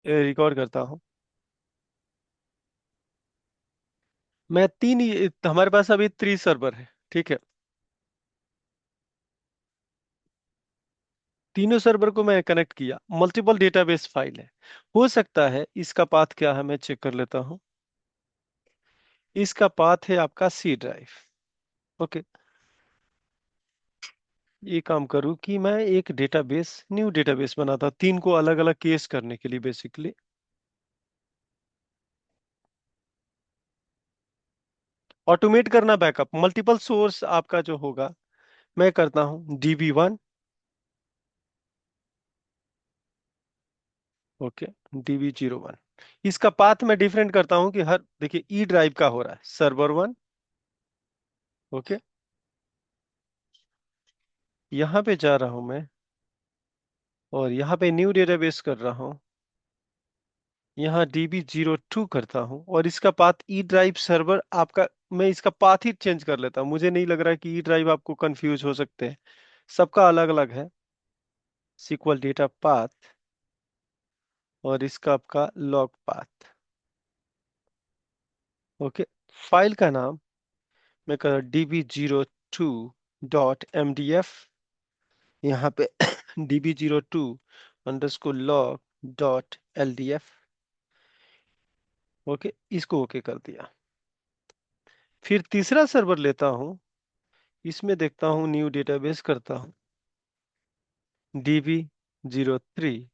Record करता हूँ। मैं हमारे पास अभी 3 सर्वर है, ठीक है। तीनों सर्वर को मैं कनेक्ट किया, मल्टीपल डेटाबेस फाइल है। हो सकता है इसका पाथ क्या है, मैं चेक कर लेता हूँ। इसका पाथ है आपका C ड्राइव। ओके। ये काम करूँ कि मैं एक डेटाबेस, न्यू डेटाबेस बनाता, तीन को अलग अलग केस करने के लिए बेसिकली। ऑटोमेट करना बैकअप, मल्टीपल सोर्स आपका जो होगा, मैं करता हूँ DB1। ओके। DB01। इसका पाथ मैं डिफरेंट करता हूँ कि हर, देखिए ई ड्राइव का हो रहा है सर्वर 1। ओके। यहाँ पे जा रहा हूँ मैं, और यहाँ पे न्यू डेटाबेस कर रहा हूँ। यहाँ DB02 करता हूँ, और इसका पाथ ई ड्राइव सर्वर आपका, मैं इसका पाथ ही चेंज कर लेता हूँ। मुझे नहीं लग रहा है कि ई ड्राइव आपको कंफ्यूज हो सकते हैं, सबका अलग अलग है। SQL डेटा पाथ, और इसका आपका लॉग पाथ। ओके। फाइल का नाम मैं कर DB02.mdf। यहाँ पे DB02_log.ldf। ओके, इसको ओके कर दिया। फिर तीसरा सर्वर लेता हूँ, इसमें देखता हूँ न्यू डेटाबेस करता हूँ DB03।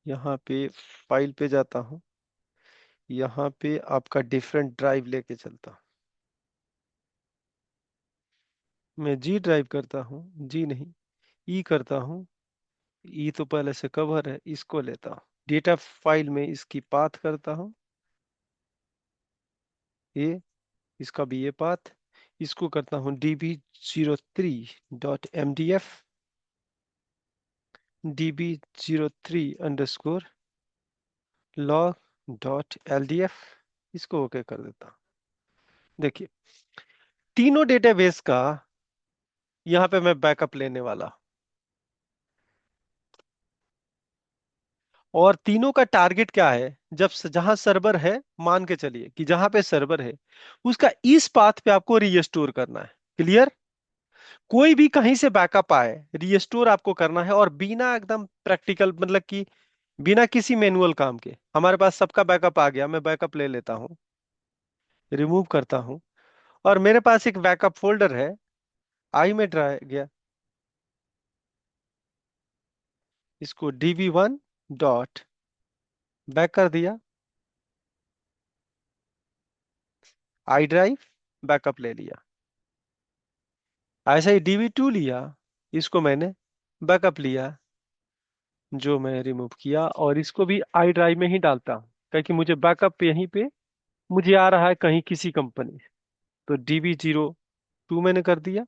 यहाँ पे फाइल पे जाता हूँ, यहाँ पे आपका डिफरेंट ड्राइव लेके चलता हूँ। मैं G ड्राइव करता हूँ, जी नहीं, ई करता हूँ। ई तो पहले से कवर है, इसको लेता हूँ डेटा फाइल में, इसकी पाथ करता हूँ ये, इसका भी ये पाथ। इसको करता हूँ DB03.mdf, DB03_log.ldf। इसको ओके कर देता हूँ। देखिए, तीनों डेटाबेस का यहाँ पे मैं बैकअप लेने वाला, और तीनों का टारगेट क्या है, जब जहां सर्वर है, मान के चलिए कि जहां पे सर्वर है, उसका इस पाथ पे आपको रीस्टोर करना है। क्लियर? कोई भी कहीं से बैकअप आए, रीस्टोर आपको करना है, और बिना एकदम प्रैक्टिकल, मतलब कि बिना किसी मैनुअल काम के। हमारे पास सबका बैकअप आ गया, मैं बैकअप ले लेता हूँ, रिमूव करता हूँ, और मेरे पास एक बैकअप फोल्डर है, आई में ड्रा गया। इसको DB1 डॉट बैक कर दिया, आई ड्राइव बैकअप ले लिया। ऐसा ही DB2 लिया, इसको मैंने बैकअप लिया, जो मैं रिमूव किया, और इसको भी आई ड्राइव में ही डालता हूँ, क्योंकि मुझे बैकअप यहीं पे मुझे आ रहा है कहीं किसी कंपनी। तो DB02 मैंने कर दिया,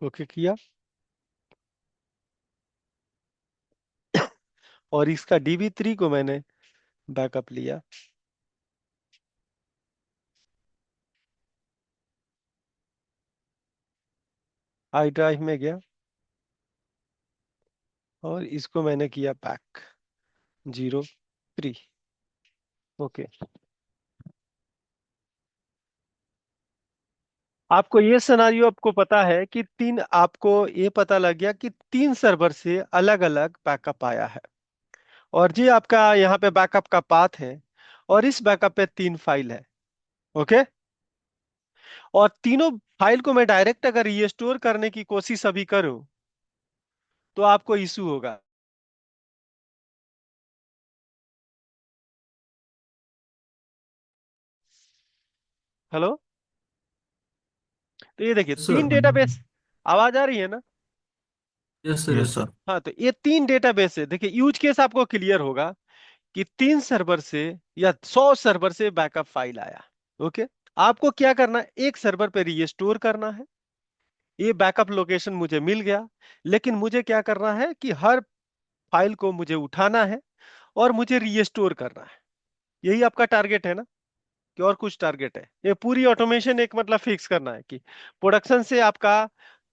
ओके किया, और इसका DB3 को मैंने बैकअप लिया, आई ड्राइव में गया, और इसको मैंने किया बैक 03। ओके। आपको ये सिनारियो आपको पता है कि तीन, आपको ये पता लग गया कि तीन सर्वर से अलग अलग बैकअप आया है, और जी आपका यहाँ पे बैकअप का पाथ है, और इस बैकअप पे तीन फाइल है। ओके। और तीनों फाइल को मैं डायरेक्ट अगर रीस्टोर करने की कोशिश अभी करूं, तो आपको इशू होगा। हेलो। तो ये देखिए, सर। तीन डेटाबेस, आवाज आ रही है ना? Yes sir, yes yes sir. Sir. हाँ, तो ये तीन डेटाबेस है। देखिए, यूज केस आपको क्लियर होगा कि 3 सर्वर से या 100 सर्वर से बैकअप फाइल आया। ओके। आपको क्या करना है, एक सर्वर पे रीस्टोर करना है। ये बैकअप लोकेशन मुझे मिल गया, लेकिन मुझे क्या करना है कि हर फाइल को मुझे उठाना है, और मुझे रीस्टोर करना है। यही आपका टारगेट है ना, कि और कुछ टारगेट है? ये पूरी ऑटोमेशन एक मतलब फिक्स करना है कि प्रोडक्शन से आपका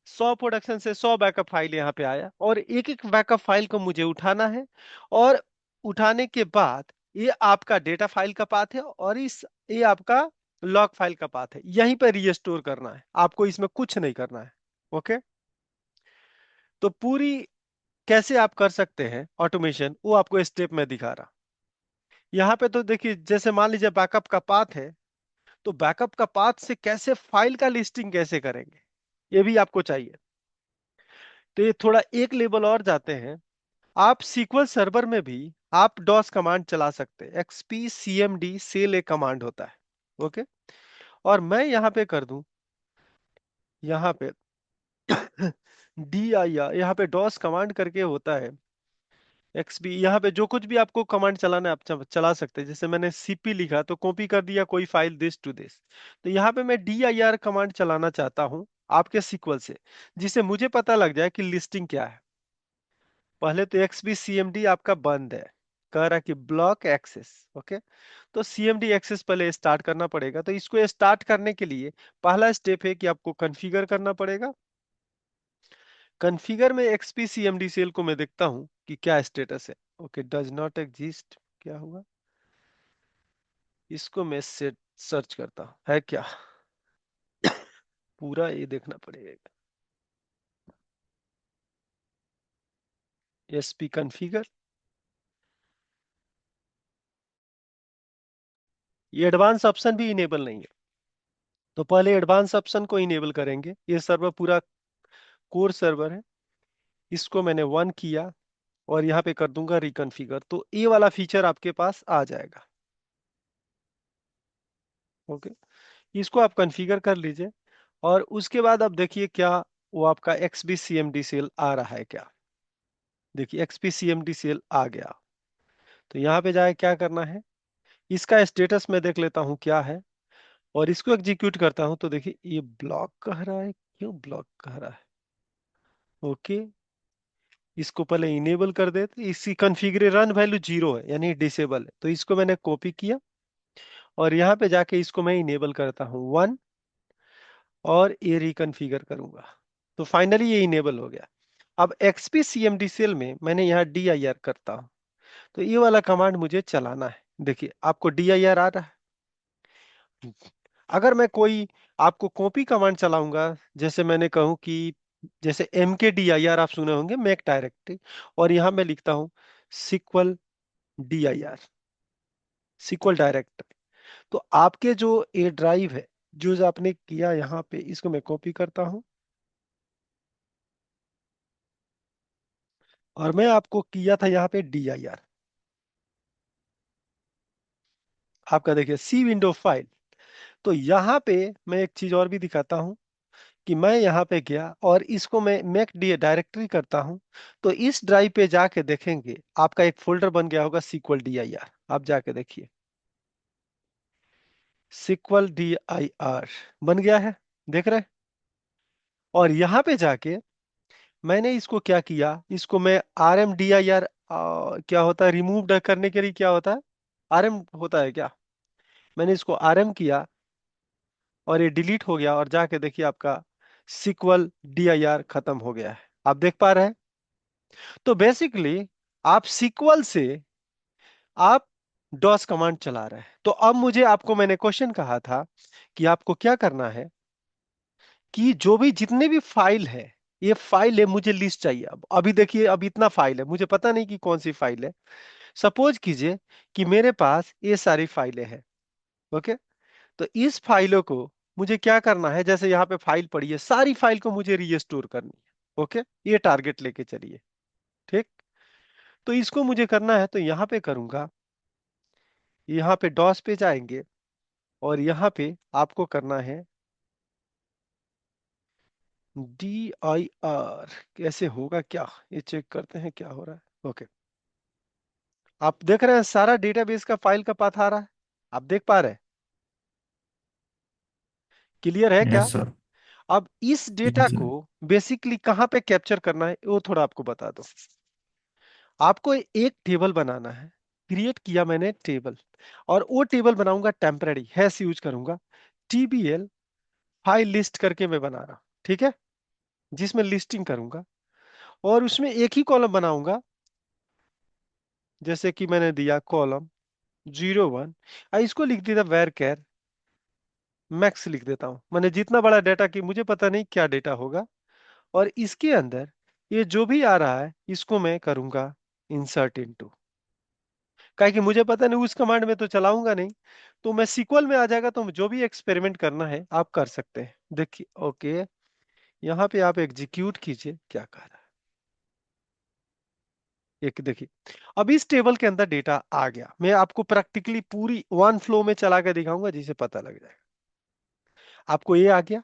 100 प्रोडक्शन से 100 बैकअप फाइल यहाँ पे आया, और एक एक बैकअप फाइल को मुझे उठाना है। और उठाने के बाद ये आपका डेटा फाइल का पाथ है, और इस ये आपका लॉग फाइल का पाथ है, यहीं पर रीस्टोर करना है आपको, इसमें कुछ नहीं करना है। ओके। तो पूरी कैसे आप कर सकते हैं ऑटोमेशन, वो आपको स्टेप में दिखा रहा। यहाँ पे तो देखिए, जैसे मान लीजिए बैकअप का पाथ है, तो बैकअप का पाथ से कैसे फाइल का लिस्टिंग कैसे करेंगे, ये भी आपको चाहिए। तो ये थोड़ा एक लेवल और जाते हैं। आप सीक्वल सर्वर में भी आप डॉस कमांड चला सकते हैं। एक्सपी सीएमडी सेल एक कमांड होता है। ओके। और मैं यहाँ पे कर दूं, यहाँ पे डी आई आर, यहाँ पे डॉस कमांड करके होता है। एक्सपी, यहाँ पे जो कुछ भी आपको कमांड चलाना है आप चला सकते हैं। जैसे मैंने सीपी लिखा तो कॉपी कर दिया कोई फाइल दिस टू दिस। तो यहाँ पे मैं डी आई आर कमांड चलाना चाहता हूँ आपके सीक्वल से, जिससे मुझे पता लग जाए कि लिस्टिंग क्या है। पहले तो एक्सबी सीएमडी आपका बंद है, कह रहा कि ब्लॉक एक्सेस। ओके। तो सीएमडी एक्सेस पहले स्टार्ट करना पड़ेगा। तो इसको स्टार्ट करने के लिए पहला स्टेप है कि आपको कॉन्फ़िगर करना पड़ेगा। कॉन्फ़िगर में एक्सपी सीएमडी सेल को मैं देखता हूं कि क्या स्टेटस है। ओके, डज नॉट एग्जिस्ट, क्या हुआ, इसको मैं सेट सर्च करता हूं है क्या। पूरा ये देखना पड़ेगा। एसपी कॉन्फ़िगर, ये एडवांस ऑप्शन भी इनेबल नहीं है। तो पहले एडवांस ऑप्शन को इनेबल करेंगे। ये सर्वर पूरा कोर सर्वर है, इसको मैंने 1 किया, और यहाँ पे कर दूंगा रिकॉन्फ़िगर, तो ये वाला फीचर आपके पास आ जाएगा। ओके। इसको आप कॉन्फ़िगर कर लीजिए, और उसके बाद अब देखिए क्या वो आपका एक्सबी सीएमडी सेल आ रहा है क्या। देखिए एक्सबी सीएमडी सेल आ गया। तो यहाँ पे जाए क्या करना है, इसका स्टेटस मैं देख लेता हूँ क्या है, और इसको एग्जीक्यूट करता हूँ। तो देखिए ये ब्लॉक कह रहा है, क्यों ब्लॉक कह रहा है। ओके। इसको पहले इनेबल कर देते, इसकी कॉन्फ़िगर रन वैल्यू 0 है यानी डिसेबल है। तो इसको मैंने कॉपी किया, और यहाँ पे जाके इसको मैं इनेबल करता हूँ 1, और ये रिकॉन्फ़िगर करूंगा। तो फाइनली ये इनेबल हो गया। अब एक्सपी सीएमडी सेल में मैंने यहाँ डी आई आर करता हूँ। तो ये वाला कमांड मुझे चलाना है। देखिए आपको डी आई आर आ रहा है। अगर मैं कोई आपको कॉपी कमांड चलाऊंगा, जैसे मैंने कहूं कि जैसे एम के डी आई आर आप सुने होंगे, मैक डायरेक्टरी, और यहां मैं लिखता हूं sequel D I R, sequel directory. तो आपके जो ए ड्राइव है, जो जो आपने किया यहाँ पे, इसको मैं कॉपी करता हूं, और मैं आपको किया था यहाँ पे डी आई आर। आपका देखिए सी विंडो फाइल। तो यहाँ पे मैं एक चीज और भी दिखाता हूँ, कि मैं यहाँ पे गया और इसको मैं मैक डी डायरेक्टरी करता हूँ। तो इस ड्राइव पे जाके देखेंगे आपका एक फोल्डर बन गया होगा सिक्वल डी आई आर। आप जाके देखिए, सिक्वल डी आई आर बन गया है, देख रहे हैं। और यहाँ पे जाके मैंने इसको क्या किया, इसको मैं R M D I R, क्या होता है रिमूव करने के लिए, क्या होता है, आर एम होता है क्या। मैंने इसको आर एम किया, और ये डिलीट हो गया, और जाके देखिए आपका सिक्वल डी आई आर खत्म हो गया है। आप देख पा रहे हैं। तो बेसिकली आप सीक्वल से आप डॉस कमांड चला रहे हैं। तो अब मुझे आपको, मैंने क्वेश्चन कहा था कि आपको क्या करना है, कि जो भी जितने भी फाइल है, ये फाइल है मुझे लिस्ट चाहिए। अब अभी देखिए, अब इतना फाइल है, मुझे पता नहीं कि कौन सी फाइल है। सपोज कीजिए कि मेरे पास ये सारी फाइलें हैं। ओके। तो इस फाइलों को मुझे क्या करना है, जैसे यहाँ पे फाइल पड़ी है, सारी फाइल को मुझे रीस्टोर करनी है। ओके। ये टारगेट लेके चलिए। ठीक। तो इसको मुझे करना है, तो यहाँ पे करूंगा, यहाँ पे डॉस पे जाएंगे, और यहाँ पे आपको करना है डी आई आर। कैसे होगा क्या, ये चेक करते हैं क्या हो रहा है। ओके। आप देख रहे हैं सारा डेटाबेस का फाइल का पाथ आ रहा है, आप देख पा रहे हैं, क्लियर है क्या। Yes sir. अब इस जी डेटा सर। को बेसिकली कहाँ पे कैप्चर करना है, वो थोड़ा आपको बता दो। आपको एक टेबल बनाना है। क्रिएट किया मैंने टेबल, और वो टेबल बनाऊंगा टेम्पररी, हैश यूज करूंगा, टीबीएल फाइल लिस्ट करके मैं बना रहा हूं। ठीक है। जिसमें लिस्टिंग करूंगा, और उसमें एक ही कॉलम बनाऊंगा, जैसे कि मैंने दिया कॉलम 01, इसको लिख दिया वेर कैर मैक्स लिख देता हूं, मैंने जितना बड़ा डाटा की मुझे पता नहीं क्या डेटा होगा, और इसके अंदर ये जो भी आ रहा है इसको मैं करूंगा इंसर्ट इनटू, काहे कि मुझे पता नहीं, उस कमांड में तो चलाऊंगा नहीं, तो मैं सीक्वल में आ जाएगा, तो जो भी एक्सपेरिमेंट करना है आप कर सकते हैं। देखिए ओके, यहाँ पे आप एग्जीक्यूट कीजिए क्या कह रहा है। एक देखिए, अब इस टेबल के अंदर डेटा आ गया, मैं आपको प्रैक्टिकली पूरी वन फ्लो में चला के दिखाऊंगा जिसे पता लग जाएगा। आपको ये आ गया।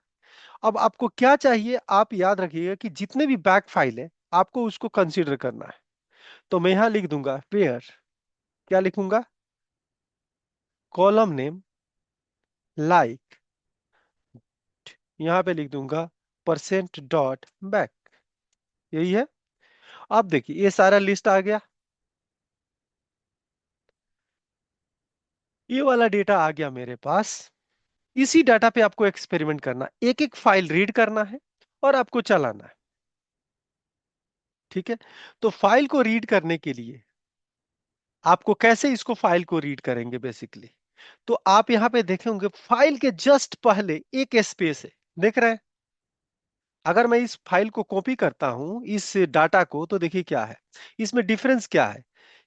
अब आपको क्या चाहिए, आप याद रखिएगा कि जितने भी बैक फाइल है आपको उसको कंसीडर करना है। तो मैं यहां लिख दूंगा पेयर, क्या लिखूंगा, कॉलम नेम लाइक, यहां पे लिख दूंगा परसेंट डॉट बैक, यही है। अब देखिए ये सारा लिस्ट आ गया, ये वाला डेटा आ गया मेरे पास। इसी डाटा पे आपको एक्सपेरिमेंट करना, एक एक फाइल रीड करना है और आपको चलाना है। ठीक है, तो फाइल को रीड करने के लिए आपको कैसे इसको फाइल को रीड करेंगे बेसिकली, तो आप यहां पे देखेंगे फाइल के जस्ट पहले एक स्पेस है, देख रहे हैं। अगर मैं इस फाइल को कॉपी करता हूं इस डाटा को, तो देखिए क्या है, इसमें डिफरेंस क्या है।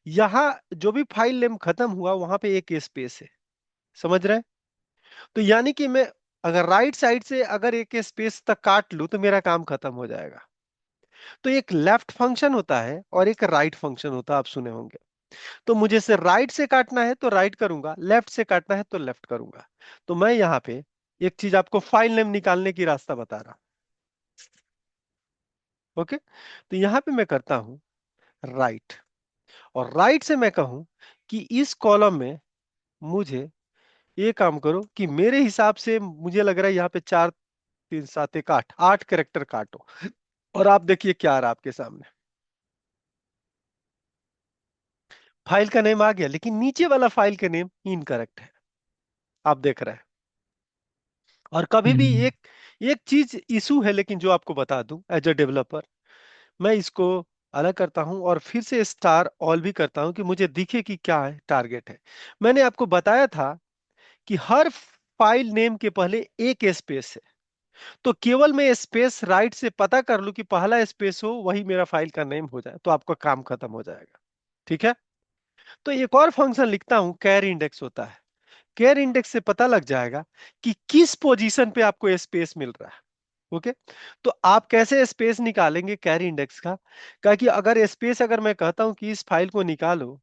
यहां जो भी फाइल नेम खत्म हुआ वहां पे एक स्पेस है, समझ रहे हैं। तो यानी कि मैं अगर राइट साइड से अगर एक स्पेस तक काट लूं तो मेरा काम खत्म हो जाएगा। तो एक लेफ्ट फंक्शन होता है और एक राइट फंक्शन होता है, आप सुने होंगे। तो मुझे से राइट से काटना है तो राइट करूंगा, लेफ्ट से काटना है तो लेफ्ट करूंगा। तो मैं यहां पे एक चीज आपको फाइल नेम निकालने की रास्ता बता रहा हूं। ओके, तो यहां पे मैं करता हूं राइट, और राइट से मैं कहूं कि इस कॉलम में मुझे ये काम करो कि मेरे हिसाब से मुझे लग रहा है यहाँ पे 4 3 7 1 8 8 कैरेक्टर काटो। और आप देखिए क्या आ रहा है आपके सामने, फाइल का नेम आ गया, लेकिन नीचे वाला फाइल का नेम इनकरेक्ट है, आप देख रहे हैं। और कभी भी हम्म। एक एक चीज इशू है, लेकिन जो आपको बता दूं एज अ डेवलपर, मैं इसको अलग करता हूं और फिर से स्टार ऑल भी करता हूं कि मुझे दिखे कि क्या है टारगेट है। मैंने आपको बताया था कि हर फाइल नेम के पहले एक स्पेस है, तो केवल मैं स्पेस राइट से पता कर लूं कि पहला स्पेस हो वही मेरा फाइल का नेम हो जाए, तो आपका काम खत्म हो जाएगा। ठीक है, तो एक और फंक्शन लिखता हूं, कैर इंडेक्स होता है। कैर इंडेक्स से पता लग जाएगा कि किस पोजीशन पे आपको स्पेस मिल रहा है। ओके, तो आप कैसे स्पेस निकालेंगे कैरी इंडेक्स का, कि अगर स्पेस अगर मैं कहता हूं कि इस फाइल को निकालो,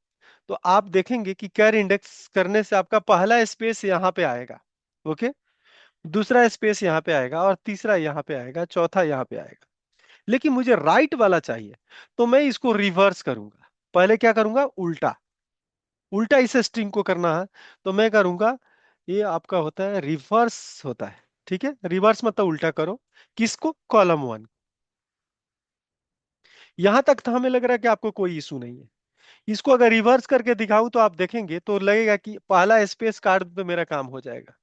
तो आप देखेंगे कि कैरी इंडेक्स करने से आपका पहला स्पेस यहां पे आएगा। ओके, दूसरा स्पेस यहां पे आएगा, और तीसरा यहां पे आएगा, चौथा यहां पे आएगा। लेकिन मुझे राइट वाला चाहिए, तो मैं इसको रिवर्स करूंगा। पहले क्या करूंगा, उल्टा, उल्टा इस स्ट्रिंग को करना है, तो मैं करूंगा, ये आपका होता है रिवर्स होता है। ठीक है, रिवर्स मतलब उल्टा करो, किसको, कॉलम वन। यहां तक तो हमें लग रहा है कि आपको कोई इशू नहीं है। इसको अगर रिवर्स करके दिखाऊं तो आप देखेंगे तो लगेगा कि पहला स्पेस कार्ड पे मेरा काम हो जाएगा।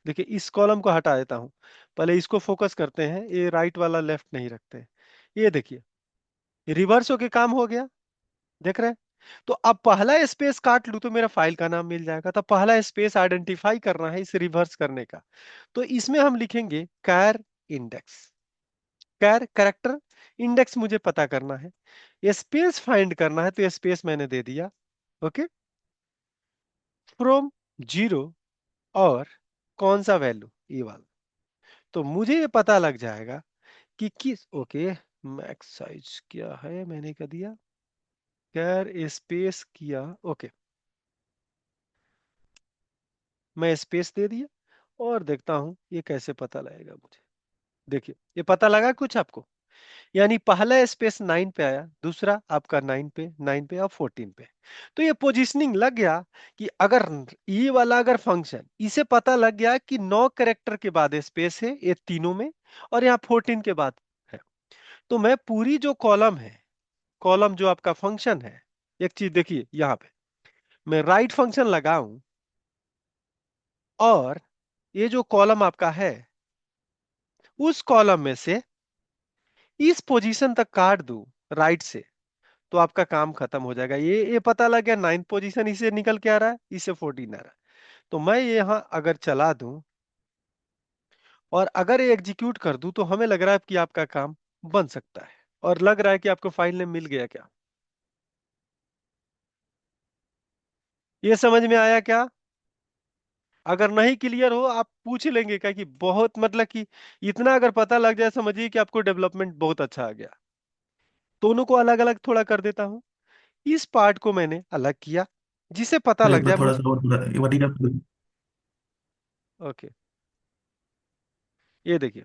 देखिए इस कॉलम को हटा देता हूं, पहले इसको फोकस करते हैं, ये राइट वाला लेफ्ट नहीं रखते हैं। ये देखिए, ये रिवर्स होके काम हो गया, देख रहे हैं। तो अब पहला स्पेस काट लूं तो मेरा फाइल का नाम मिल जाएगा, तो पहला स्पेस आइडेंटिफाई करना है इसे रिवर्स करने का। तो इसमें हम लिखेंगे कैर इंडेक्स, कैर कैरेक्टर, इंडेक्स मुझे पता करना है, स्पेस फाइंड करना है, तो स्पेस मैंने दे दिया। ओके, फ्रॉम 0 और कौन सा वैल्यू, ये वाला। तो मुझे ये पता लग जाएगा कि किस, ओके, मैक्स साइज क्या है मैंने क्या दिया, कैर स्पेस किया। ओके, मैं स्पेस दे दिया, और देखता हूं ये कैसे पता लगेगा मुझे। देखिए ये पता लगा कुछ आपको, यानी पहला स्पेस 9 पे आया, दूसरा आपका 9 पे, 9 पे और 14 पे। तो ये पोजीशनिंग लग गया कि अगर ये वाला अगर फंक्शन इसे पता लग गया कि 9 कैरेक्टर के बाद स्पेस है ये तीनों में, और यहाँ 14 के बाद है, तो मैं पूरी जो कॉलम है, कॉलम जो आपका फंक्शन है, एक चीज देखिए यहाँ पे, मैं राइट फंक्शन लगाऊं, और ये जो कॉलम आपका है उस कॉलम में से इस पोजीशन तक काट दूं राइट से, तो आपका काम खत्म हो जाएगा। ये पता लग गया नाइन्थ पोजीशन इसे निकल के आ रहा है, इसे 14 आ रहा है। तो मैं ये यहां अगर चला दूं और अगर ये एग्जीक्यूट कर दूं, तो हमें लग रहा है कि आपका काम बन सकता है। और लग रहा है कि आपको फाइल नेम मिल गया क्या? ये समझ में आया क्या? अगर नहीं क्लियर हो आप पूछ लेंगे क्या, कि बहुत मतलब कि इतना अगर पता लग जाए समझिए कि आपको डेवलपमेंट बहुत अच्छा आ गया। दोनों को अलग अलग थोड़ा कर देता हूं। इस पार्ट को मैंने अलग किया, जिसे पता सर लग एक बार जाए थोड़ा मुझे। सा और पूरा एक बार ओके, ये देखिए,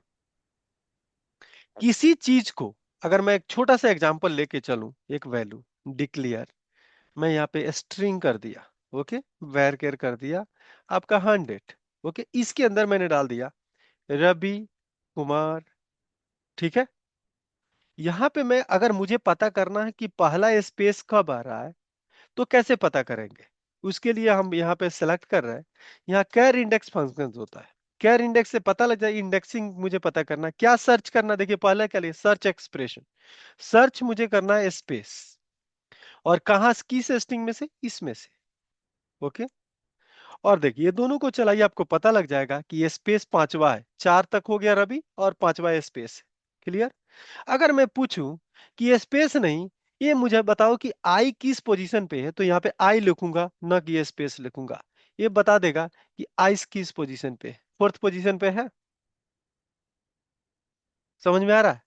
किसी चीज को अगर मैं एक छोटा सा एग्जांपल लेके चलूं, एक वैल्यू डिक्लेयर, मैं यहाँ पे स्ट्रिंग कर दिया। ओके, वैर केयर कर दिया आपका 100। ओके, इसके अंदर मैंने डाल दिया रवि कुमार। ठीक है, यहाँ पे मैं अगर मुझे पता करना है कि पहला स्पेस कब आ रहा है, तो कैसे पता करेंगे? उसके लिए हम यहाँ पे सेलेक्ट कर रहे हैं, यहाँ कैर इंडेक्स फंक्शन होता है। कैर इंडेक्स से पता लग जाए, इंडेक्सिंग मुझे पता करना क्या सर्च करना। देखिए पहले क्या लिए, सर्च एक्सप्रेशन। सर्च मुझे करना है स्पेस, और कहाँ किस स्ट्रिंग में से, इसमें से। ओके, और देखिए ये दोनों को चलाइए, आपको पता लग जाएगा कि ये स्पेस पांचवा है, 4 तक हो गया रवि और पांचवा स्पेस। क्लियर? अगर मैं पूछूं कि ये स्पेस नहीं, ये मुझे बताओ कि आई किस पोजीशन पे है, तो यहाँ पे आई लिखूंगा, न कि ये स्पेस लिखूंगा। ये बता देगा कि आई किस पोजीशन पे है, फोर्थ पोजीशन पे है। समझ में आ रहा है?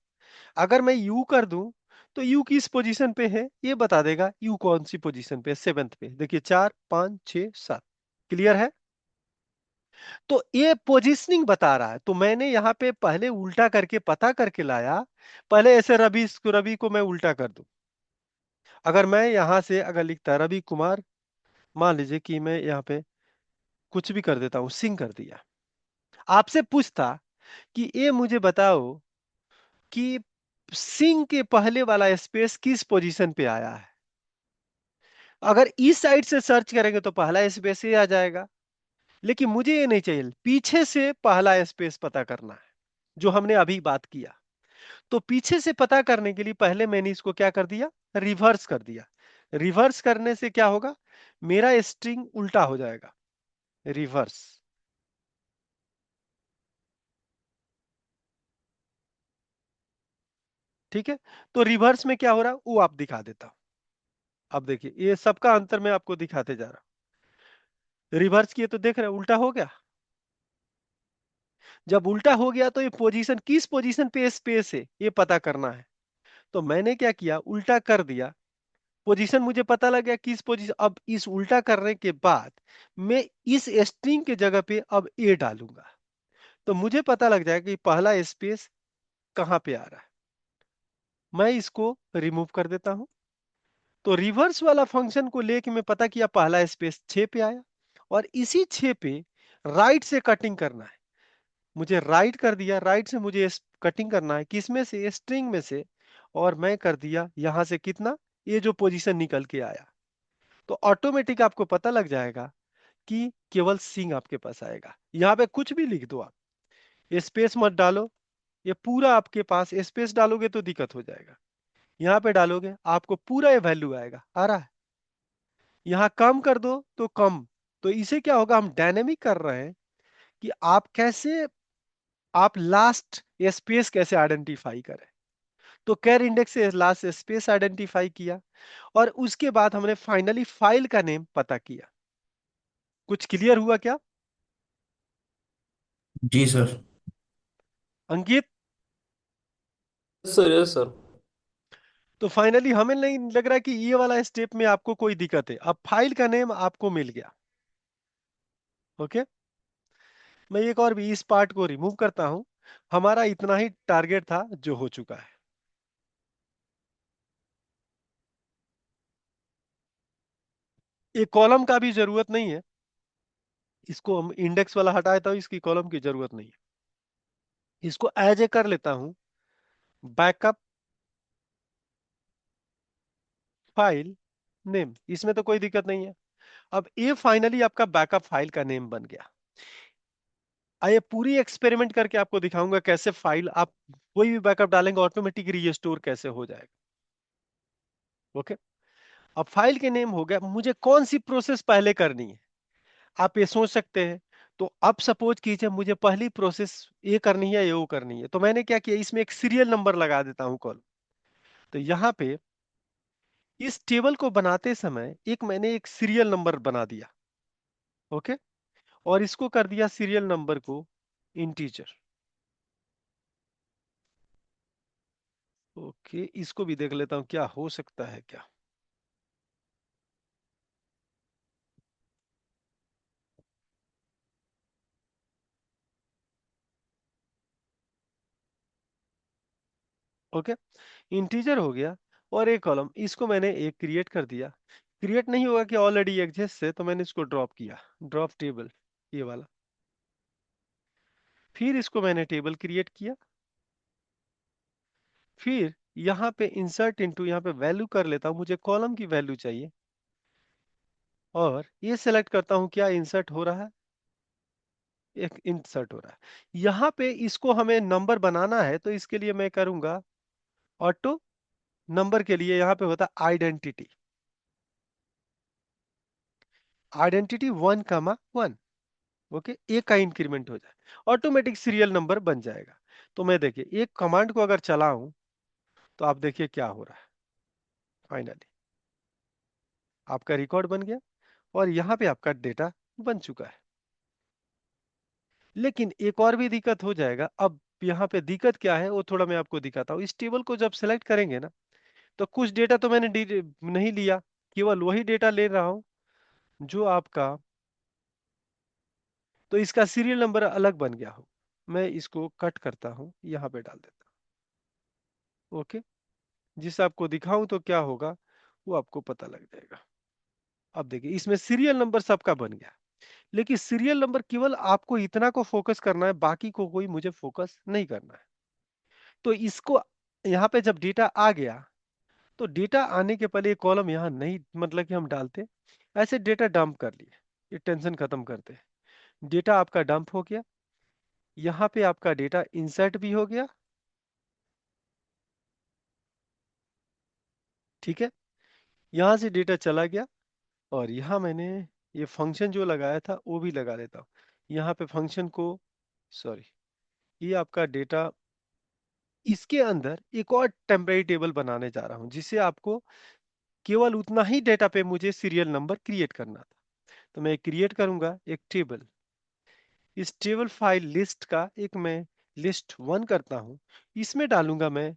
अगर मैं यू कर दूं, तो यू किस पोजीशन पे है ये बता देगा, यू कौन सी पोजीशन पे है, सेवेंथ पे। देखिए 4 5 6 7। क्लियर है? तो ये पोजीशनिंग बता रहा है, तो मैंने यहाँ पे पहले उल्टा करके पता करके लाया। पहले ऐसे रवि को मैं उल्टा कर दूं। अगर मैं यहां से अगर लिखता रवि कुमार, मान लीजिए कि मैं यहाँ पे कुछ भी कर देता हूं, सिंह कर दिया। आपसे पूछता कि ये मुझे बताओ कि सिंह के पहले वाला स्पेस किस पोजीशन पे आया है। अगर इस साइड से सर्च करेंगे तो पहला स्पेस ही आ जाएगा। लेकिन मुझे ये नहीं चाहिए, पीछे से पहला स्पेस पता करना है, जो हमने अभी बात किया। तो पीछे से पता करने के लिए पहले मैंने इसको क्या कर दिया, रिवर्स कर दिया। रिवर्स करने से क्या होगा, मेरा स्ट्रिंग उल्टा हो जाएगा। रिवर्स। ठीक है, तो रिवर्स में क्या हो रहा है वो आप दिखा देता हूं। अब देखिए ये सबका अंतर मैं आपको दिखाते जा रहा हूं। रिवर्स किए तो देख रहे हैं उल्टा हो गया। जब उल्टा हो गया तो ये पोजीशन किस पोजीशन पे स्पेस है ये पता करना है। तो मैंने क्या किया, उल्टा कर दिया। पोजीशन मुझे पता लग गया किस पोजीशन। अब इस उल्टा करने के बाद मैं इस स्ट्रिंग के जगह पे अब ए डालूंगा, तो मुझे पता लग जाएगा कि पहला स्पेस कहां पे आ रहा है। मैं इसको रिमूव कर देता हूं। तो रिवर्स वाला फंक्शन को लेके मैं पता किया पहला स्पेस 6 पे आया, और इसी 6 पे राइट से कटिंग करना है। मुझे राइट कर दिया, राइट से मुझे कटिंग करना है किसमें से, स्ट्रिंग में से। और मैं कर दिया यहां से कितना, ये जो पोजीशन निकल के आया। तो ऑटोमेटिक आपको पता लग जाएगा कि केवल सिंह आपके पास आएगा। यहां पे कुछ भी लिख दो आप, स्पेस मत डालो। ये पूरा आपके पास, स्पेस डालोगे तो दिक्कत हो जाएगा। यहां पे डालोगे आपको पूरा ये वैल्यू आएगा, आ रहा है। यहां कम कर दो तो कम। तो इसे क्या होगा, हम डायनेमिक कर रहे हैं कि आप कैसे, आप लास्ट स्पेस कैसे आइडेंटिफाई करें। तो कैर इंडेक्स से लास्ट स्पेस आइडेंटिफाई किया, और उसके बाद हमने फाइनली फाइल का नेम पता किया। कुछ क्लियर हुआ क्या जी sir. Ankit? Sir yes sir. तो फाइनली हमें नहीं लग रहा कि ये वाला स्टेप में आपको कोई दिक्कत है। अब फाइल का नेम आपको मिल गया। ओके, मैं एक और भी इस पार्ट को रिमूव करता हूं। हमारा इतना ही टारगेट था जो हो चुका है। एक कॉलम का भी जरूरत नहीं है, इसको हम इंडेक्स वाला हटाए तो इसकी कॉलम की जरूरत नहीं है। इसको एज ए कर लेता हूं, बैकअप फाइल नेम, इसमें तो कोई दिक्कत नहीं है। अब ये फाइनली आपका बैकअप फाइल का नेम बन गया। आइए पूरी एक्सपेरिमेंट करके आपको दिखाऊंगा कैसे फाइल आप कोई भी बैकअप डालेंगे ऑटोमेटिक रीस्टोर कैसे हो जाएगा। ओके। अब फाइल के नेम हो गया, मुझे कौन सी प्रोसेस पहले करनी है आप ये सोच सकते हैं। तो अब सपोज कीजिए मुझे पहली प्रोसेस ये करनी है या वो करनी है, तो मैंने क्या किया, इसमें एक सीरियल नंबर लगा देता हूं कॉल। तो यहाँ पे इस टेबल को बनाते समय एक मैंने एक सीरियल नंबर बना दिया। ओके। और इसको कर दिया सीरियल नंबर को इंटीजर। ओके, इसको भी देख लेता हूं क्या हो सकता है क्या। ओके, इंटीजर हो गया। और एक कॉलम इसको मैंने एक क्रिएट कर दिया। क्रिएट नहीं होगा कि ऑलरेडी एग्जिस्ट है, तो मैंने इसको ड्रॉप किया, ड्रॉप टेबल, ये वाला। फिर इसको मैंने टेबल क्रिएट किया। फिर यहाँ पे इंसर्ट इनटू, यहाँ पे वैल्यू कर लेता हूं, मुझे कॉलम की वैल्यू चाहिए। और ये सेलेक्ट करता हूं क्या इंसर्ट हो रहा है, एक इंसर्ट हो रहा है। यहाँ पे इसको हमें नंबर बनाना है, तो इसके लिए मैं करूंगा ऑटो नंबर के लिए यहाँ पे होता है आइडेंटिटी। आइडेंटिटी 1,1। ओके, एक का इंक्रीमेंट हो जाए, ऑटोमेटिक सीरियल नंबर बन जाएगा। तो मैं देखिए एक कमांड को अगर चलाऊं तो आप देखिए क्या हो रहा है। फाइनली आपका रिकॉर्ड बन गया और यहाँ पे आपका डेटा बन चुका है। लेकिन एक और भी दिक्कत हो जाएगा। अब यहाँ पे दिक्कत क्या है वो थोड़ा मैं आपको दिखाता हूँ। इस टेबल को जब सेलेक्ट करेंगे ना, तो कुछ डेटा तो मैंने नहीं लिया, केवल वही डेटा ले रहा हूं जो आपका, तो इसका सीरियल नंबर अलग बन गया हो। मैं इसको कट करता हूं, यहाँ पे डाल देता हूं। ओके, जिस आपको दिखाऊं तो क्या होगा वो आपको पता लग जाएगा। अब देखिए इसमें सीरियल नंबर सबका बन गया। लेकिन सीरियल नंबर केवल आपको इतना को फोकस करना है, बाकी को कोई मुझे फोकस नहीं करना है। तो इसको यहाँ पे जब डेटा आ गया, तो डेटा आने के पहले ये कॉलम यहाँ नहीं मतलब कि हम डालते, ऐसे डेटा डंप कर लिए, ये टेंशन खत्म करते हैं। डेटा आपका डंप हो गया, यहाँ पे आपका डेटा इंसर्ट भी हो गया। ठीक है, यहाँ से डेटा चला गया। और यहाँ मैंने ये फंक्शन जो लगाया था वो भी लगा देता हूँ। यहाँ पे फंक्शन को, सॉरी, ये आपका डेटा, इसके अंदर एक और टेम्परेरी टेबल बनाने जा रहा हूँ जिसे आपको केवल उतना ही डेटा पे मुझे सीरियल नंबर क्रिएट करना था। तो मैं क्रिएट करूंगा एक टेबल। इस टेबल फाइल लिस्ट का एक मैं लिस्ट 1 करता हूं। इसमें डालूंगा मैं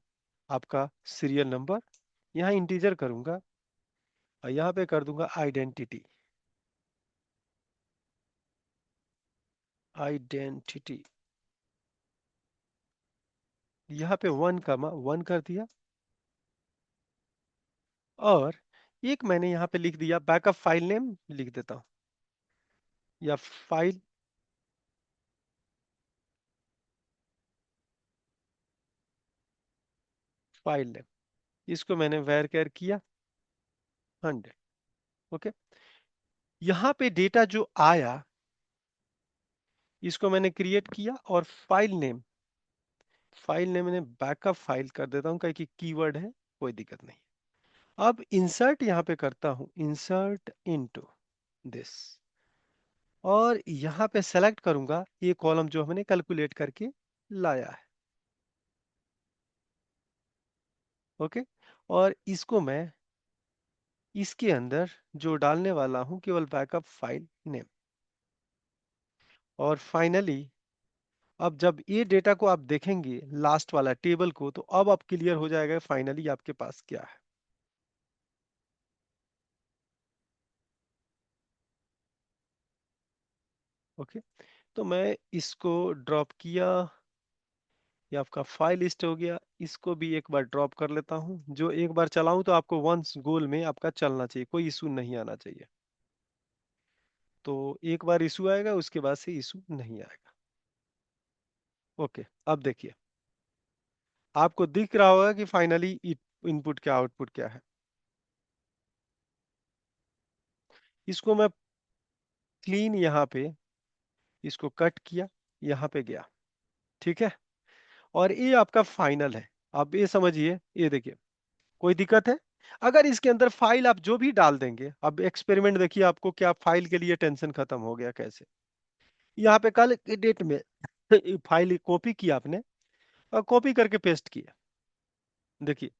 आपका सीरियल नंबर, यहाँ इंटीजर करूंगा और यहाँ पे कर दूंगा आइडेंटिटी। आइडेंटिटी यहाँ पे 1,1 कर दिया। और एक मैंने यहाँ पे लिख दिया बैकअप फाइल नेम, लिख देता हूँ, या फाइल, फाइल नेम, इसको मैंने वेर केयर किया 100। ओके, यहाँ पे डेटा जो आया इसको मैंने क्रिएट किया। और फाइल नेम, फाइल नेम मैंने बैकअप फाइल कर देता हूँ, कहीं की कीवर्ड है, कोई दिक्कत नहीं। अब इंसर्ट यहाँ पे करता हूँ, इंसर्ट इनटू दिस। और यहाँ पे सेलेक्ट करूंगा ये कॉलम जो हमने कैलकुलेट करके लाया है। ओके, और इसको मैं इसके अंदर जो डालने वाला हूँ केवल बैकअप फाइल नेम। और फाइनली अब जब ये डेटा को आप देखेंगे लास्ट वाला टेबल को, तो अब आप क्लियर हो जाएगा फाइनली आपके पास क्या है। ओके, तो मैं इसको ड्रॉप किया, ये आपका फाइल लिस्ट हो गया। इसको भी एक बार ड्रॉप कर लेता हूँ, जो एक बार चलाऊं तो आपको वंस गोल में आपका चलना चाहिए, कोई इशू नहीं आना चाहिए। तो एक बार इशू आएगा उसके बाद से इशू नहीं आएगा। ओके, अब देखिए आपको दिख रहा होगा कि फाइनली इनपुट क्या आउटपुट क्या है। इसको मैं क्लीन यहाँ पे इसको कट किया। यहां पे गया। ठीक है। और ये आपका फाइनल है। अब ये समझिए, ये देखिए, कोई दिक्कत है? अगर इसके अंदर फाइल आप जो भी डाल देंगे, अब एक्सपेरिमेंट देखिए, आपको क्या फाइल के लिए टेंशन खत्म हो गया कैसे। यहाँ पे कल के डेट में फाइल कॉपी किया आपने, और कॉपी करके पेस्ट किया। देखिए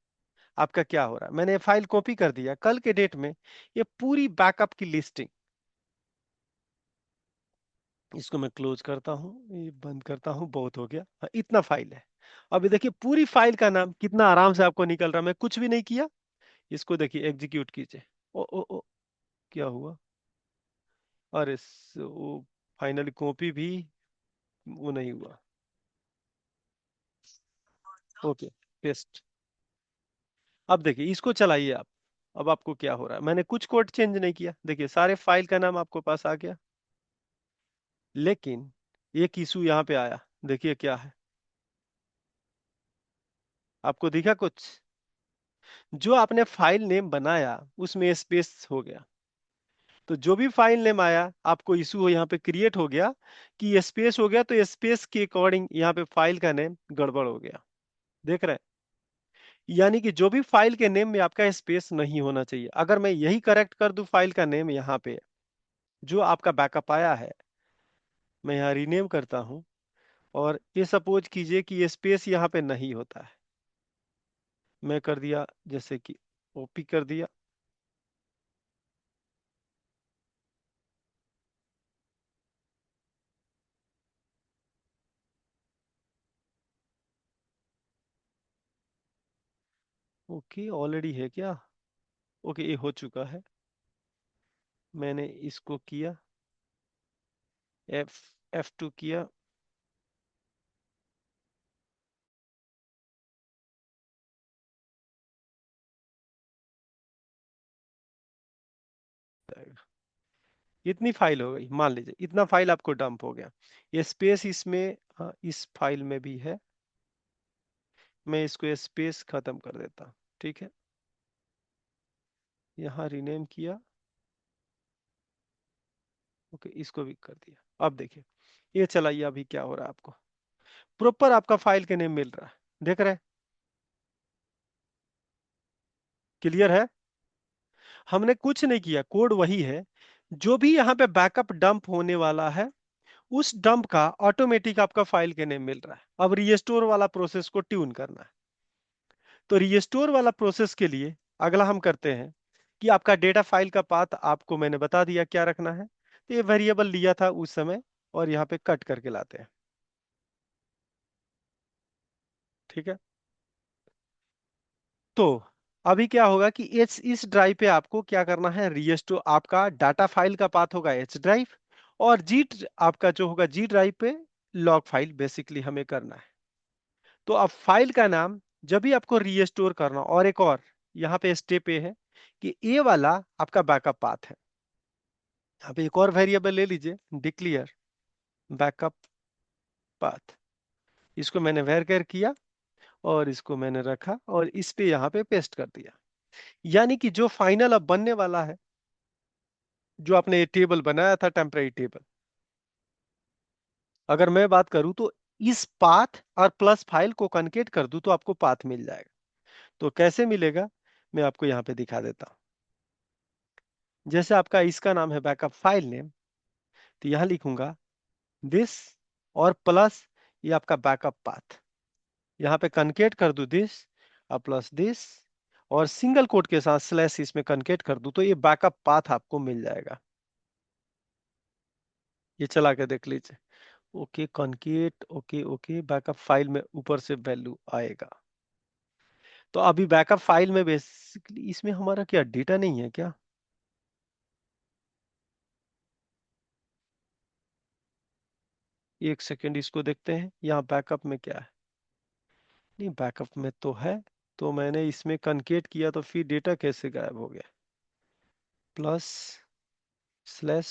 आपका क्या हो रहा है, मैंने फाइल कॉपी कर दिया, कल के डेट में ये पूरी बैकअप की लिस्टिंग, इसको मैं क्लोज करता हूं, ये बंद करता हूं, बहुत हो गया। हाँ, इतना फाइल है। अभी देखिए पूरी फाइल का नाम कितना आराम से आपको निकल रहा है, मैं कुछ भी नहीं किया। इसको देखिए, एग्जीक्यूट कीजिए। ओ, क्या हुआ? अरे वो फाइनली कॉपी भी वो नहीं हुआ। Okay, paste. अब देखिए इसको चलाइए आप। अब आपको क्या हो रहा है, मैंने कुछ कोड चेंज नहीं किया, देखिए सारे फाइल का नाम आपको पास आ गया। लेकिन एक इशू यहाँ पे आया, देखिए क्या है, आपको दिखा कुछ? जो आपने फाइल नेम बनाया उसमें स्पेस हो गया। तो जो भी फाइल नेम आया आपको इशू हो यहाँ पे क्रिएट हो गया कि स्पेस हो गया, तो स्पेस के अकॉर्डिंग यहाँ पे फाइल का नेम गड़बड़ हो गया। देख रहे हैं? यानी कि जो भी फाइल के नेम में आपका स्पेस नहीं होना चाहिए, अगर मैं यही करेक्ट कर दूं फाइल का नेम यहाँ पे, जो आपका बैकअप आया है, मैं यहाँ रीनेम करता हूँ, और ये सपोज कीजिए कि स्पेस यहाँ पे नहीं होता है, मैं कर दिया जैसे कि ओपी कर दिया। ओके, ऑलरेडी है क्या? ओके, ये हो चुका है। मैंने इसको किया, एफ F2 किया। इतनी फाइल हो गई, मान लीजिए इतना फाइल आपको डंप हो गया। ये स्पेस इसमें, हाँ, इस फाइल में भी है। मैं इसको स्पेस खत्म कर देता हूँ। ठीक है, यहाँ रीनेम किया। ओके, इसको भी कर दिया। अब देखिए, ये चलाइए, अभी क्या हो रहा है आपको, प्रॉपर आपका फाइल के नेम मिल रहा है। देख रहे हैं? क्लियर है? हमने कुछ नहीं किया, कोड वही है। जो भी यहाँ पे बैकअप डंप होने वाला है, उस डंप का ऑटोमेटिक आपका फाइल के नेम मिल रहा है। अब रीस्टोर वाला प्रोसेस को ट्यून करना है। तो रीस्टोर वाला प्रोसेस के लिए अगला हम करते हैं कि आपका डेटा फाइल का पाथ आपको मैंने बता दिया क्या रखना है, तो ये वेरिएबल लिया था उस समय, और यहाँ पे कट करके लाते हैं। ठीक है। तो अभी क्या होगा कि इस ड्राइव पे आपको क्या करना है, रीस्टोर, आपका डाटा फाइल का पाथ होगा एच ड्राइव, और आपका जो होगा जी ड्राइव पे लॉग फाइल बेसिकली हमें करना है। तो अब फाइल का नाम जब भी आपको रीस्टोर करना, और एक और यहाँ पे स्टेप ये है कि ये वाला आपका बैकअप पाथ है। यहाँ पे एक और वेरिएबल ले लीजिए, डिक्लेयर बैकअप पाथ। इसको मैंने वेर किया, और इसको मैंने रखा, और इस पे यहाँ पे पेस्ट कर दिया। यानी कि जो फाइनल अब बनने वाला है, जो आपने ये टेबल बनाया था, टेम्पररी टेबल, अगर मैं बात करूं तो इस पाथ और प्लस फाइल को कनकेट कर दूं तो आपको पाथ मिल जाएगा। तो कैसे मिलेगा, मैं आपको यहाँ पे दिखा देता हूं। जैसे आपका इसका नाम है बैकअप फाइल नेम, तो यहां लिखूंगा दिस, और प्लस ये आपका बैकअप पाथ, यहाँ पे कनकेट कर दूं दिस और प्लस दिस, और सिंगल कोट के साथ स्लैश इसमें कनकेट कर दूं, तो ये बैकअप पाथ आपको मिल जाएगा। ये चला के देख लीजिए। Okay, concat, okay okay, backup file में ऊपर से वैल्यू आएगा। तो अभी बैकअप फाइल में बेसिकली इसमें हमारा क्या डेटा नहीं है क्या? एक सेकेंड, इसको देखते हैं यहाँ बैकअप में क्या है। नहीं, बैकअप में तो है। तो मैंने इसमें कनकेट किया, तो फिर डेटा कैसे गायब हो गया? Plus slash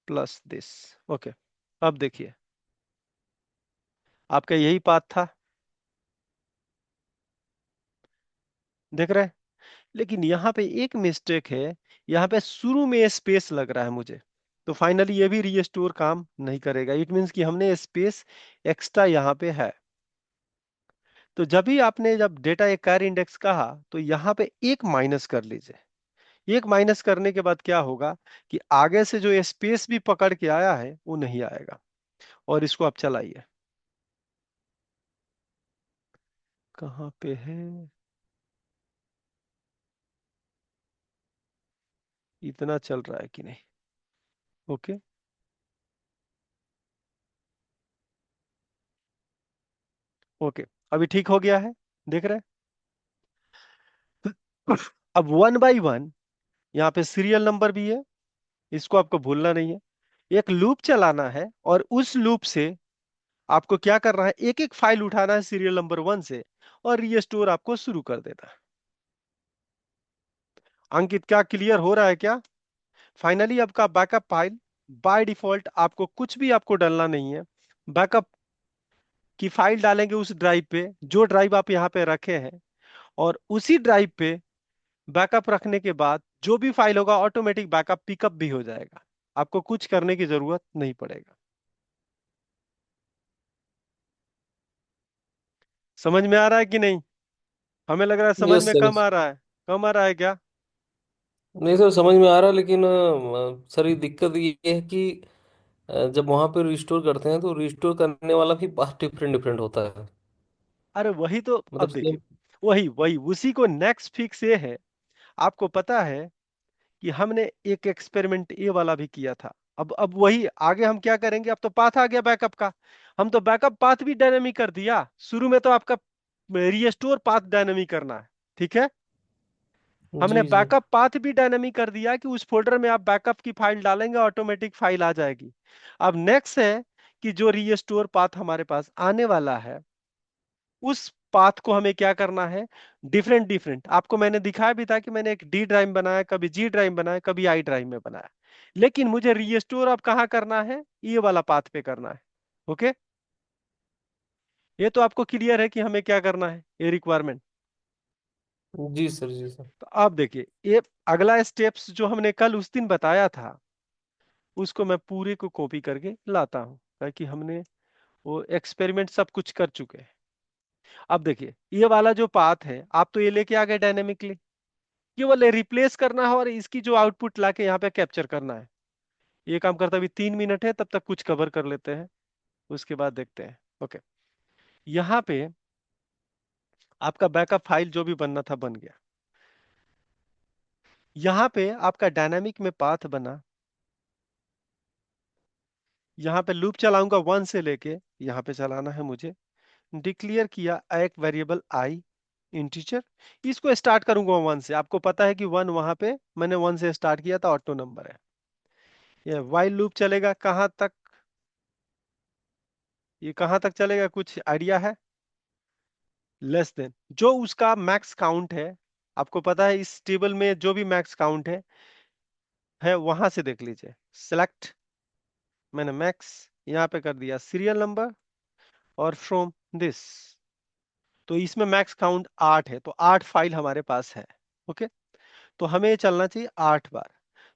plus this. Okay, अब देखिए, आपका यही पाथ था, देख रहे हैं? लेकिन यहाँ पे एक मिस्टेक है, यहाँ पे शुरू में स्पेस लग रहा है मुझे। तो फाइनली ये भी रीस्टोर काम नहीं करेगा। इट मीन्स कि हमने स्पेस एक्स्ट्रा यहाँ पे है। तो जब भी आपने जब डेटा एक कैरी इंडेक्स कहा तो यहाँ पे एक माइनस कर लीजिए। एक माइनस करने के बाद क्या होगा कि आगे से जो स्पेस भी पकड़ के आया है वो नहीं आएगा। और इसको आप चलाइए। कहाँ पे है? इतना चल रहा है कि नहीं? ओके। ओके। अभी ठीक हो गया है, देख रहे हैं? अब वन बाई वन यहाँ पे सीरियल नंबर भी है, इसको आपको भूलना नहीं है। एक लूप चलाना है और उस लूप से आपको क्या करना है, एक एक फाइल उठाना है सीरियल नंबर वन से और रीस्टोर आपको शुरू कर देना है। अंकित, क्या क्लियर हो रहा है क्या? फाइनली आपका बैकअप फाइल बाय डिफॉल्ट आपको कुछ भी आपको डालना नहीं है। बैकअप की फाइल डालेंगे उस ड्राइव पे जो ड्राइव आप यहाँ पे रखे हैं, और उसी ड्राइव पे बैकअप रखने के बाद जो भी फाइल होगा ऑटोमेटिक बैकअप पिकअप भी हो जाएगा। आपको कुछ करने की जरूरत नहीं पड़ेगा। समझ में आ रहा है कि नहीं? हमें लग रहा है समझ यस में सर। कम आ रहा है। कम आ रहा है क्या? नहीं सर, समझ में आ रहा, लेकिन सर ये दिक्कत ये है कि जब वहाँ पे रिस्टोर करते हैं तो रिस्टोर करने वाला भी बात डिफरेंट डिफरेंट होता है। अरे वही तो, अब मतलब देखिए, सेम। वही वही उसी को नेक्स्ट फिक्स ये है। आपको पता है कि हमने एक एक्सपेरिमेंट ये वाला भी किया था। अब वही आगे हम क्या करेंगे, अब तो पाथ आ गया बैकअप का। हम तो बैकअप पाथ भी डायनेमिक कर दिया। शुरू में तो आपका रीस्टोर पाथ डायनेमिक करना है, ठीक है? हमने जी जी। बैकअप पाथ भी डायनेमिक कर दिया कि उस फोल्डर में आप बैकअप की फाइल डालेंगे ऑटोमेटिक फाइल आ जाएगी। अब नेक्स्ट है कि जो रीस्टोर पाथ हमारे पास आने वाला है उस पाथ को हमें क्या करना है, डिफरेंट डिफरेंट। आपको मैंने दिखाया भी था कि मैंने एक डी ड्राइव बनाया, कभी जी ड्राइव बनाया, कभी आई ड्राइव में बनाया। लेकिन मुझे रीस्टोर अब कहाँ करना है, ये वाला पाथ पे करना है। ओके। ये तो आपको क्लियर है कि हमें क्या करना है, ये रिक्वायरमेंट। जी सर, जी सर। तो आप देखिए, ये अगला स्टेप्स जो हमने कल उस दिन बताया था उसको मैं पूरे को कॉपी करके लाता हूं, ताकि हमने वो एक्सपेरिमेंट सब कुछ कर चुके हैं। अब देखिए, ये वाला जो पाथ है आप तो ये लेके आ गए डायनेमिकली। केवल रिप्लेस करना है और इसकी जो आउटपुट लाके यहाँ पे कैप्चर करना है। ये काम करता अभी 3 मिनट है, तब तक कुछ कवर कर लेते हैं, उसके बाद देखते हैं। ओके। यहाँ पे आपका बैकअप फाइल जो भी बनना था बन गया। यहाँ पे आपका डायनामिक में पाथ बना। यहाँ पे लूप चलाऊंगा वन से लेके यहाँ पे चलाना है मुझे। डिक्लेयर किया एक वेरिएबल आई इंटीजर। इसको स्टार्ट करूंगा वन से। आपको पता है कि वन वहां पे मैंने वन से स्टार्ट किया था, ऑटो नंबर है। ये वाइल लूप चलेगा कहाँ तक? ये कहाँ तक चलेगा, कुछ आइडिया है? लेस देन जो उसका मैक्स काउंट है। आपको पता है इस टेबल में जो भी मैक्स काउंट है वहां से देख लीजिए। सेलेक्ट, मैंने मैक्स यहाँ पे कर दिया सीरियल नंबर और फ्रॉम दिस। तो इसमें मैक्स काउंट 8 है, तो 8 फाइल हमारे पास है। ओके। तो हमें ये चलना चाहिए 8 बार।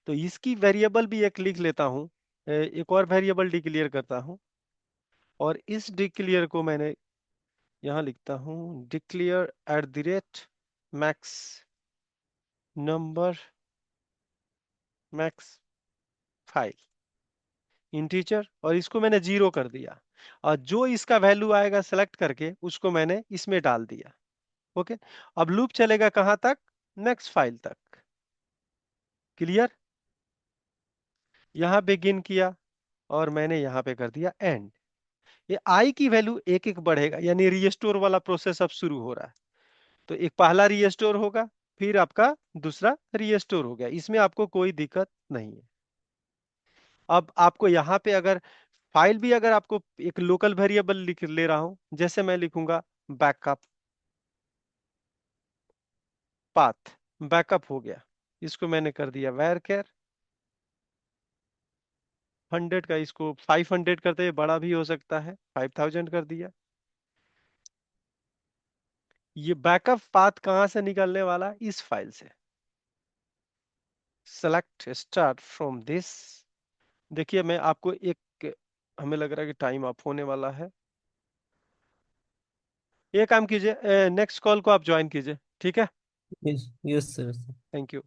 तो इसकी वेरिएबल भी एक लिख लेता हूँ। एक और वेरिएबल डिक्लेयर करता हूँ, और इस डिक्लेयर को मैंने यहाँ लिखता हूँ, declare at the rate max number, max file integer, और इसको मैंने 0 कर दिया। और जो इसका वैल्यू आएगा सेलेक्ट करके उसको मैंने इसमें डाल दिया। ओके। अब लूप चलेगा कहां तक? नेक्स्ट फाइल तक। क्लियर? यहां बिगिन किया और मैंने यहां पे कर दिया एंड। ये आई की वैल्यू एक एक बढ़ेगा, यानी रीस्टोर वाला प्रोसेस अब शुरू हो रहा है। तो एक पहला रीस्टोर होगा, फिर आपका दूसरा रीस्टोर हो गया। इसमें आपको कोई दिक्कत नहीं है। अब आपको यहाँ पे अगर फाइल भी, अगर आपको एक लोकल वेरिएबल लिख ले रहा हूं, जैसे मैं लिखूंगा बैकअप पाथ, बैकअप हो गया। इसको मैंने कर दिया वैर कैर 100 का, इसको 500 करते, बड़ा भी हो सकता है, 5000 कर दिया। ये बैकअप पाथ कहां से निकलने वाला? इस फाइल से। सेलेक्ट स्टार्ट फ्रॉम दिस देखिए मैं आपको एक, हमें लग रहा है कि टाइम अप होने वाला है। ये काम कीजिए, नेक्स्ट कॉल को आप ज्वाइन कीजिए, ठीक है। Yes, yes sir. Thank you.